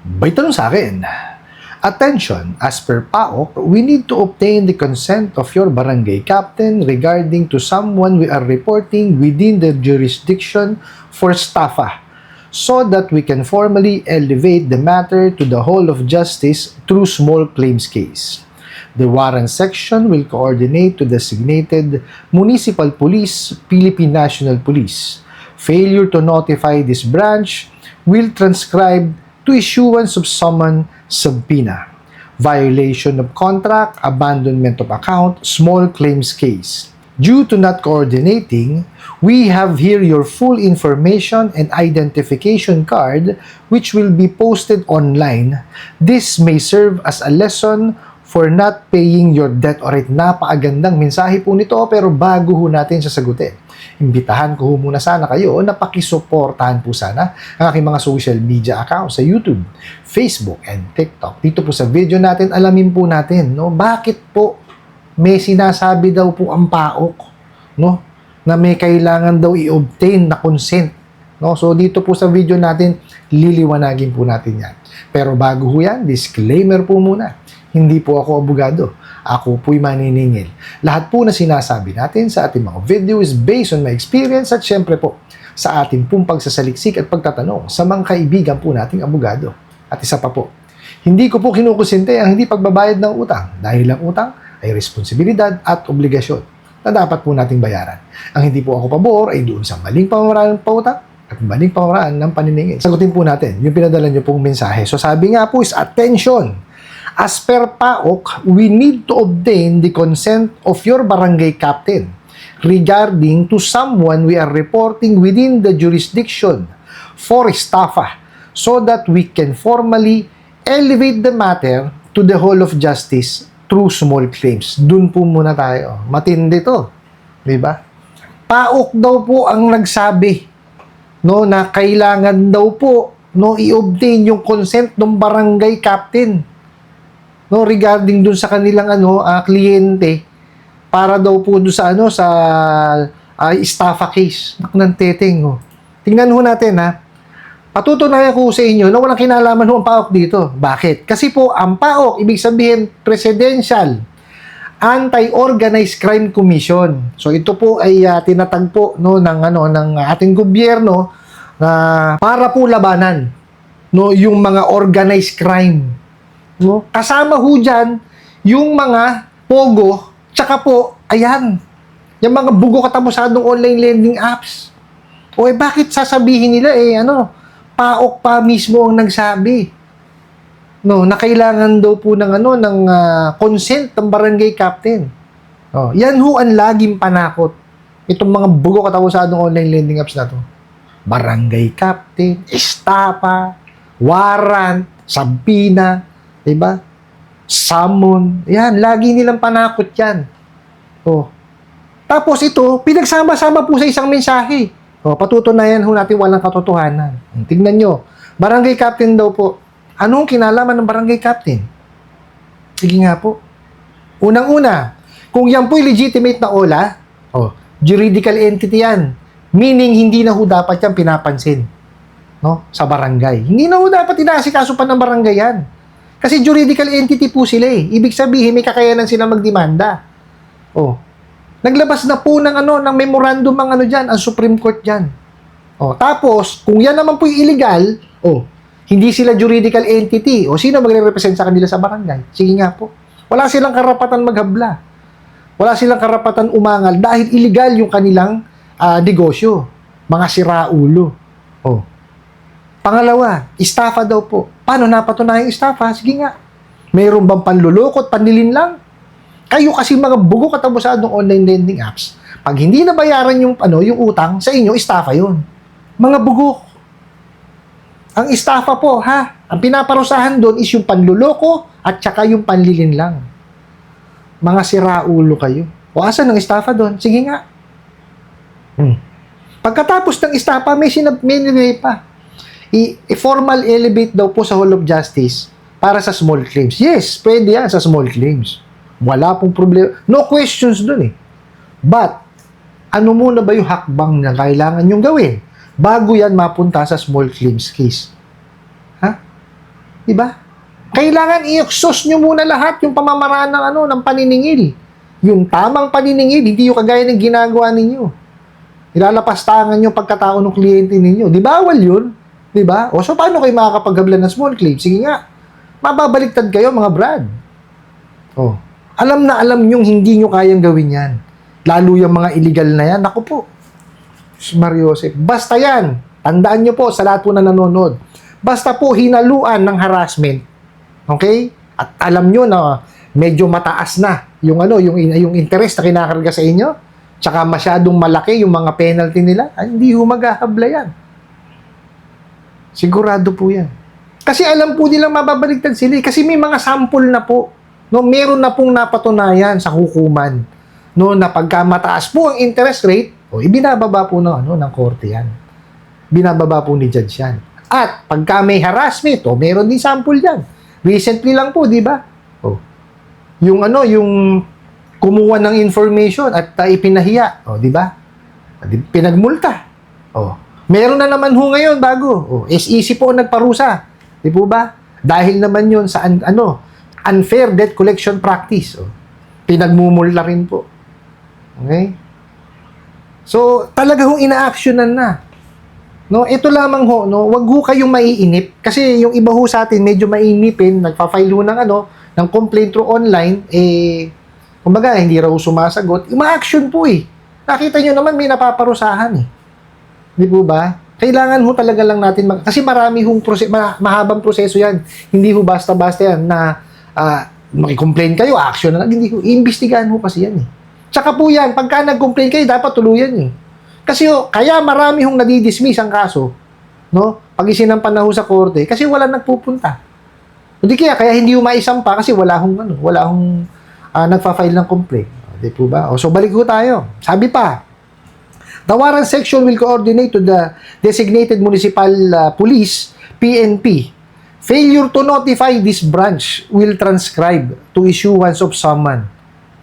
May tanong sa akin, attention, as per PAOK, we need to obtain the consent of your barangay captain regarding to someone we are reporting within the jurisdiction for staffa so that we can formally elevate the matter to the Hall of Justice through small claims case. The warrant section will coordinate to designated Municipal Police, Philippine National Police. Failure to notify this branch will transcribe to issuance of summon subpoena, violation of contract, abandonment of account, small claims case. Due to not coordinating, we have here your full information and identification card which will be posted online. This may serve as a lesson for not paying your debt. Alright, napakagandang mensahe po nito pero bago ho natin sasagutin, imbitahan ko muna sana kayo na pakisuportahan po sana ang aking mga social media accounts sa YouTube, Facebook, and TikTok. Dito po sa video natin, alamin po natin, no, bakit po may sinasabi daw po ang PAOK, no, na may kailangan daw i-obtain na consent. No? So dito po sa video natin, liliwanagin po natin yan. Pero bago ho yan, disclaimer po muna. Hindi po ako abogado. Ako po'y maniningil. Lahat po na sinasabi natin sa ating mga video is based on my experience at syempre po sa ating pong pagsasaliksik at pagtatanong sa mga kaibigan po nating abogado. At isa pa po, hindi ko po kinukonsente ang hindi pagbabayad ng utang dahil ang utang ay responsibilidad at obligasyon na dapat po nating bayaran. Ang hindi po ako pabor ay doon sa maling pamamaraan ng pautang at maling pamamaraan ng paniningil. Sagutin po natin yung pinadala nyo pong mensahe. So sabi nga po is attention! As per PAOK, we need to obtain the consent of your barangay captain regarding to someone we are reporting within the jurisdiction for staffa so that we can formally elevate the matter to the Hall of Justice through small claims. Dun po muna tayo. Matindi to. Diba? PAOK daw po ang nagsabi, no, na kailangan daw po, no, i-obtain yung consent ng barangay captain, no, regarding dun sa kanilang kliyente para daw po dun sa sa staffa case ng teteng. Tingnan ho natin ha. Patutunayan ko sa inyo na walang kinalaman ho ang PAOK dito. Bakit? Kasi po ang PAOK ibig sabihin Presidential Anti-Organized Crime Commission. So ito po ay tinatagpo, no, ng ating gobyerno na para po labanan, no, yung mga organized crime. No? Kasama ho dyan yung mga pogo, tsaka po, ayan, yung mga bugo katapusadong online lending apps. O bakit sasabihin nila PAOK pa mismo ang nagsabi, no, na kailangan daw po ng consent ng barangay captain. Oh, yan ho ang laging panakot. Itong mga bugo katapusadong online lending apps na to. Barangay captain, staffa, warrant, subpoena, diba? Summon. Yan, lagi nilang panakot yan. Oh. Tapos ito, pinagsama-sama po sa isang mensahe. Oh, patutunayan ho natin walang katotohanan. Tingnan nyo. Barangay captain daw po. Anong kinalaman ng barangay captain? Sige nga po. Unang-una, kung yan po'y legitimate na OLA, juridical entity yan. Meaning, hindi na ho dapat yan pinapansin, no, sa barangay. Hindi na ho dapat inaasikaso pa ng barangay yan. Kasi juridical entity po sila eh. Ibig sabihin, may kakayanan sila magdemanda. Oh. Naglabas na po ng memorandum ang Supreme Court dyan. Oh, tapos, kung yan naman po illegal, hindi sila juridical entity. O sino magre-represent sa kanila sa barangay? Sige nga po. Wala silang karapatan maghabla. Wala silang karapatan umangal dahil illegal yung kanilang negosyo. Mga siraulo. Oh. Pangalawa, staffa daw po. Paano napatunayan yung staffa? Sige nga. Mayroon bang panlulukot, panlilin lang? Kayo kasi mga bugo katapusadong online lending apps, pag hindi nabayaran yung utang sa inyo, staffa yun. Mga bugo. Ang staffa po, ang pinaparusahan doon is yung panluloko at saka yung panlilin lang. Mga siraulo kayo. O asan ang staffa doon? Sige nga. Pagkatapos ng staffa, may pa. I-formal elevate daw po sa Hall of Justice para sa small claims. Yes, pwede yan sa small claims. Wala pong problema. No questions dun eh. But, ano muna ba yung hakbang na kailangan yung gawin bago yan mapunta sa small claims case? Diba? Kailangan i-exhaust nyo muna lahat yung pamamaraan ng, ng paniningil. Yung tamang paniningil, hindi yung kagaya ng ginagawa ninyo. Ilalapastangan nyo pagkatao ng kliyente ninyo. Di bawal yun? Di ba? O so paano kayo makakapaghablan ng small claim? Sige nga, mababaliktad kayo mga brad. Oh, alam na alam nyong hindi nyo kayang gawin yan. Lalo yung mga illegal na yan. Naku po, Mariosep. Basta yan, tandaan nyo po sa lahat po na nanonood. Basta po hinaluan ng harassment. Okay? At alam nyo na medyo mataas na yung yung interest na kinakarga sa inyo. Tsaka masyadong malaki yung mga penalty nila. Hindi ho maghahabla yan. Sigurado po yan. Kasi alam po nilang mababaligtad sila. Kasi may mga sample na po. No, meron na pong napatunayan sa hukuman. No, na pagka mataas po ang interest rate, ibinababa po ng korte yan. Binababa po ni judge yan. At pagka may harassment, meron din sample yan. Recently lang po, di ba? Yung kumuha ng information at ipinahiya, di ba? Pinagmulta. Meron na naman ho ngayon bago. SEC po nagparusa. Di po ba? Dahil naman yun sa unfair debt collection practice. Pinagmumulta rin po. Okay? So, talaga hong ina-actionan na. No, ito lamang ho, wag ho kayong maiinip kasi yung iba ho sa atin medyo mainipin, nagfa-file ho ng complaint through online, kumbaga hindi raw sumasagot. Ma-action po eh. Nakita nyo naman may napaparusahan eh. Di po ba? Kailangan ho talaga lang natin kasi marami hong mahabang proseso yan. Hindi ho basta-basta yan na maki-complain kayo, action na lang. Hindi ho, iimbestigahan ho kasi yan eh. Tsaka po yan, pagka nag-complain kayo, dapat tuluyan eh. Kasi kaya marami hong nadidismiss ang kaso, no? Pag isinampan na ho sa korte, kasi wala nagpupunta. Hindi kaya hindi ho maisampa kasi wala hong nagfa-file ng complaint. Di po ba? So balik ho tayo. Sabi pa, the warrant section will coordinate to the designated municipal police, PNP. Failure to notify this branch will transcribe to issuance of summon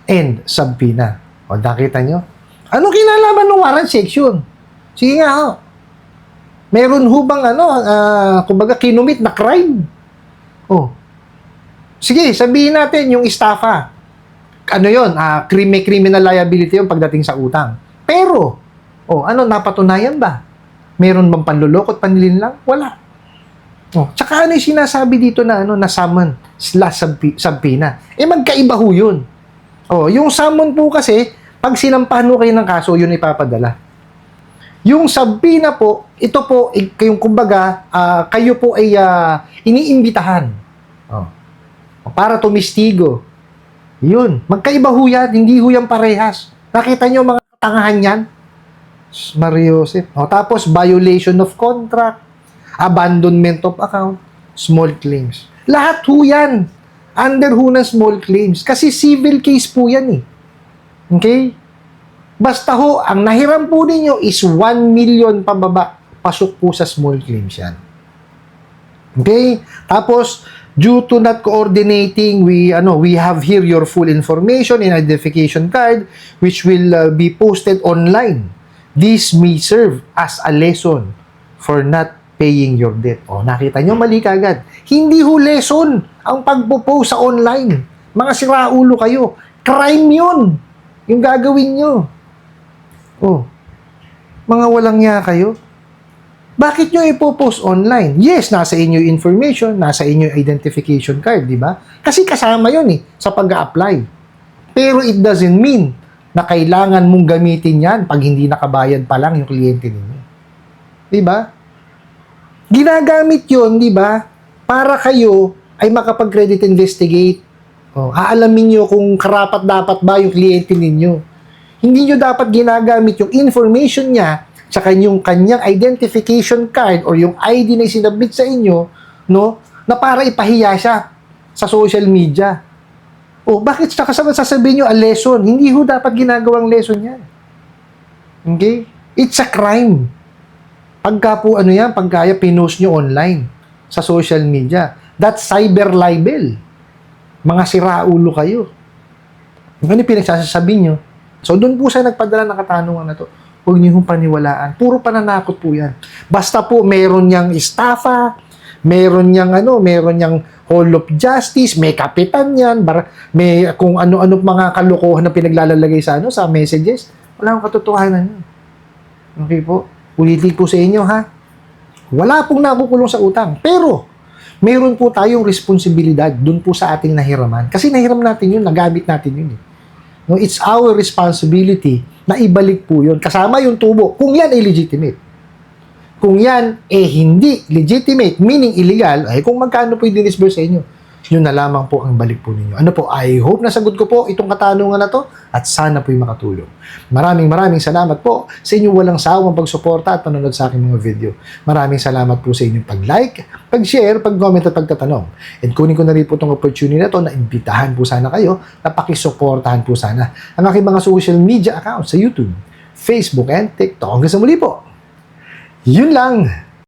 and subpoena. O, nakita nyo? Anong kinalaman ng warrant section? Sige nga ho. Meron ho bang kumbaga kinumit na crime? Sige, sabihin natin yung estafa. Yun? Criminal liability yung pagdating sa utang. Pero, napatunayan ba? Meron bang panlulokot, panlilinlang? Wala. Tsaka yung sinasabi dito na summon / subpoena? Magkaiba ho yun. Yung summon po kasi, pag sinampahan mo kayo ng kaso, yun ipapadala. Yung subpoena po, ito po, yung kumbaga, kayo po ay iniimbitahan. Para tumistigo. Yun. Magkaiba ho yan, hindi ho yan parehas. Nakita nyo mga katangahan yan? Mariosep. Tapos, violation of contract, abandonment of account, small claims. Lahat ho yan. Under ho ng small claims. Kasi civil case po yan eh. Okay? Basta ho, ang nahiram po ninyo is 1 million pababa. Pasok po sa small claims yan. Okay? Tapos, due to not coordinating, we have here your full information and identification card which will be posted online. This may serve as a lesson for not paying your debt. Nakita nyo, mali kagad. Hindi ho lesson ang pagpo-post sa online. Mga siraulo kayo. Crime yun. Yung gagawin nyo. Mga walang niya kayo. Bakit nyo ipopost online? Yes, nasa inyo yung information, nasa inyo yung identification card, di ba? Kasi kasama yun sa pag-a-apply. Pero it doesn't mean na kailangan mong gamitin yan pag hindi nakabayad pa lang yung kliyente ninyo. Di ba? Ginagamit yun, di ba? Para kayo ay makapag-credit investigate. Aalamin nyo kung karapat-dapat ba yung kliyente ninyo. Hindi nyo dapat ginagamit yung information niya tsaka yung kanyang identification card or yung ID na isinabit sa inyo, na para ipahiya siya sa social media. Bakit sasabihin nyo a lesson? Hindi ho dapat ginagawang lesson yan. Okay? It's a crime. Pagka po pagkaya pinost nyo online sa social media, that's cyber libel. Mga siraulo kayo. Ano pinagsasabi nyo? So, doon po siya nagpadala ng katanungan na to. Huwag niyo paniwalaan. Puro pananakot po yan. Basta po, meron niyang estafa, Meron niyang meron niyang Hall of Justice, may kapitan yan, may kung ano-ano mga kalokohan na pinaglalalagay sa sa messages. Wala akong katotohanan yun. Okay po? Ulitin po sa inyo, ha? Wala pong nakukulong sa utang. Pero, meron po tayong responsibilidad dun po sa ating nahiraman. Kasi nahiram natin yun, nagamit natin yun. No, it's our responsibility na ibalik po yun. Kasama yung tubo, kung yan ay legitimate. Kung yan hindi legitimate, meaning illegal, ay kung magkano po yung dinisburse sa inyo, yun na lamang po ang balik po ninyo. Ano po, I hope nasagot ko po itong katanungan na to at sana po yung makatulong. Maraming salamat po sa inyong walang sawang pagsuporta at panonood sa aking mga video. Maraming salamat po sa inyong pag-like, pag-share, pag-comment at pagtatanong. And kunin ko na rin po itong opportunity na to na imbitahan po sana kayo na pakisuportahan po sana ang aking mga social media accounts sa YouTube, Facebook, and TikTok. Hanggang sa muli po. Yun lang.